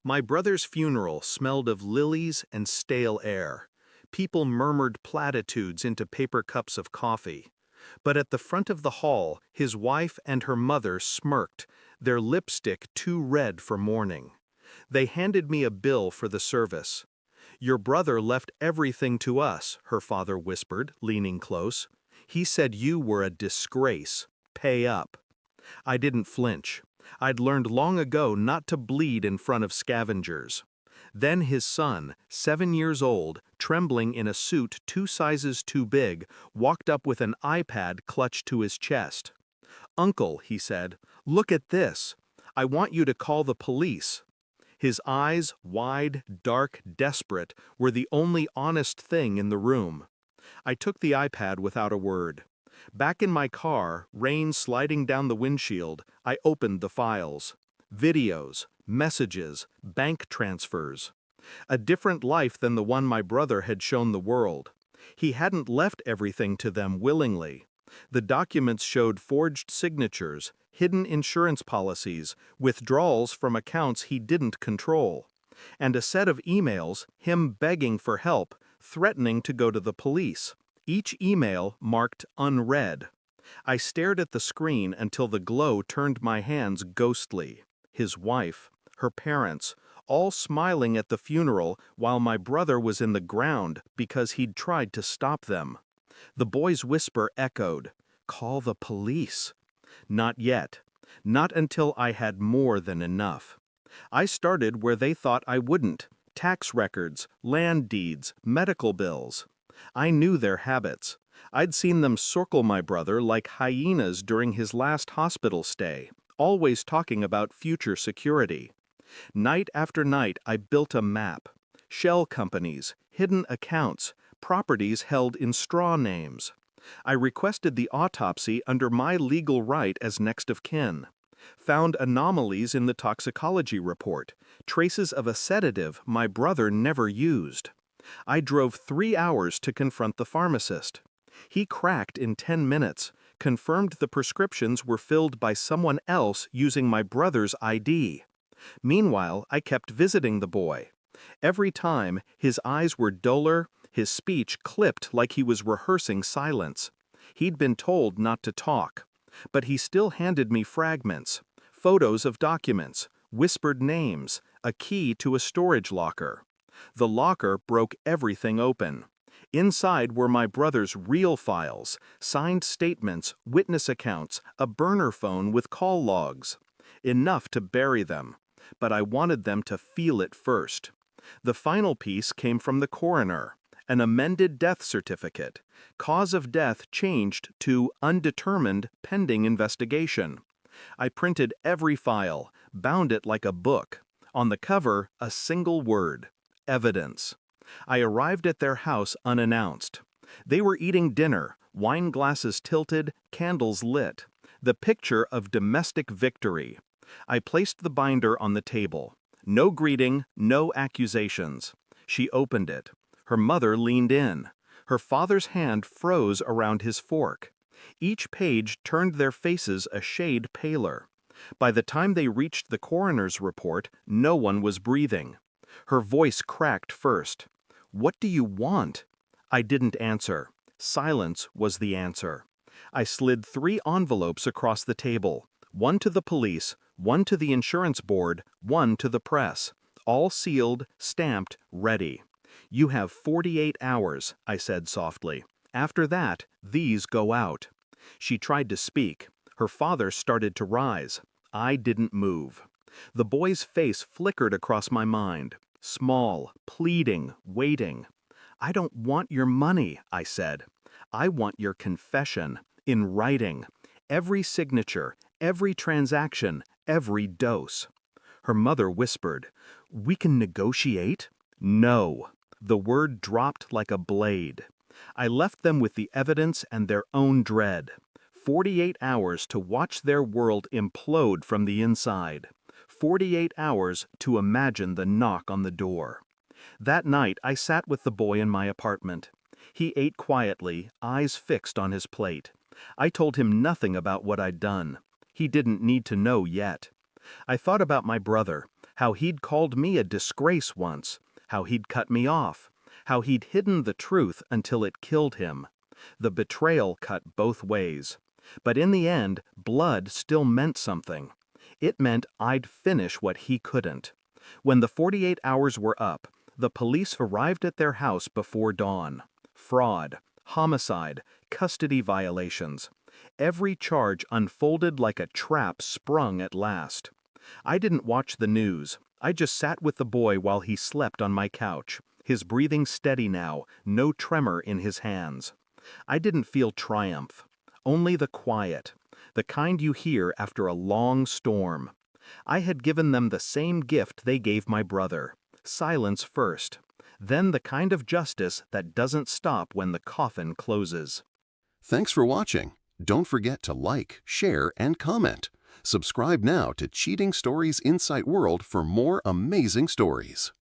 My brother's funeral smelled of lilies and stale air. People murmured platitudes into paper cups of coffee. But at the front of the hall, his wife and her mother smirked, their lipstick too red for mourning. They handed me a bill for the service. "Your brother left everything to us," her father whispered, leaning close. "He said you were a disgrace. Pay up." I didn't flinch. I'd learned long ago not to bleed in front of scavengers. Then his son, 7 years old, trembling in a suit 2 sizes too big, walked up with an iPad clutched to his chest. "Uncle," he said, "look at this. I want you to call the police." His eyes, wide, dark, desperate, were the only honest thing in the room. I took the iPad without a word. Back in my car, rain sliding down the windshield, I opened the files. Videos, messages, bank transfers. A different life than the one my brother had shown the world. He hadn't left everything to them willingly. The documents showed forged signatures, hidden insurance policies, withdrawals from accounts he didn't control. And a set of emails, him begging for help, threatening to go to the police. Each email marked unread. I stared at the screen until the glow turned my hands ghostly. His wife, her parents, all smiling at the funeral while my brother was in the ground because he'd tried to stop them. The boy's whisper echoed, "Call the police." Not yet. Not until I had more than enough. I started where they thought I wouldn't. Tax records, land deeds, medical bills. I knew their habits. I'd seen them circle my brother like hyenas during his last hospital stay, always talking about future security. Night after night I built a map. Shell companies, hidden accounts, properties held in straw names. I requested the autopsy under my legal right as next of kin. Found anomalies in the toxicology report, traces of a sedative my brother never used. I drove 3 hours to confront the pharmacist. He cracked in 10 minutes, confirmed the prescriptions were filled by someone else using my brother's ID. Meanwhile, I kept visiting the boy. Every time, his eyes were duller, his speech clipped like he was rehearsing silence. He'd been told not to talk. But he still handed me fragments, photos of documents, whispered names, a key to a storage locker. The locker broke everything open. Inside were my brother's real files, signed statements, witness accounts, a burner phone with call logs. Enough to bury them. But I wanted them to feel it first. The final piece came from the coroner. An amended death certificate. Cause of death changed to undetermined pending investigation. I printed every file, bound it like a book. On the cover, a single word: evidence. I arrived at their house unannounced. They were eating dinner, wine glasses tilted, candles lit. The picture of domestic victory. I placed the binder on the table. No greeting, no accusations. She opened it. Her mother leaned in. Her father's hand froze around his fork. Each page turned their faces a shade paler. By the time they reached the coroner's report, no one was breathing. Her voice cracked first. "What do you want?" I didn't answer. Silence was the answer. I slid 3 envelopes across the table. One to the police, one to the insurance board, one to the press. All sealed, stamped, ready. "You have 48 hours, I said softly. "After that, these go out." She tried to speak. Her father started to rise. I didn't move. The boy's face flickered across my mind. Small, pleading, waiting. "I don't want your money," I said. "I want your confession, in writing. Every signature, every transaction, every dose." Her mother whispered, "We can negotiate?" "No." The word dropped like a blade. I left them with the evidence and their own dread. 48 hours to watch their world implode from the inside. 48 hours to imagine the knock on the door. That night I sat with the boy in my apartment. He ate quietly, eyes fixed on his plate. I told him nothing about what I'd done. He didn't need to know yet. I thought about my brother, How he'd called me a disgrace once, how he'd cut me off, how he'd hidden the truth until it killed him. The betrayal cut both ways. But in the end, blood still meant something. It meant I'd finish what he couldn't. When the 48 hours were up, the police arrived at their house before dawn. Fraud, homicide, custody violations. Every charge unfolded like a trap sprung at last. I didn't watch the news. I just sat with the boy while he slept on my couch, his breathing steady now, no tremor in his hands. I didn't feel triumph, only the quiet, the kind you hear after a long storm. I had given them the same gift they gave my brother, silence first, then the kind of justice that doesn't stop when the coffin closes. Thanks for watching. Don't forget to like, share, and comment. Subscribe now to Cheating Stories Insight World for more amazing stories.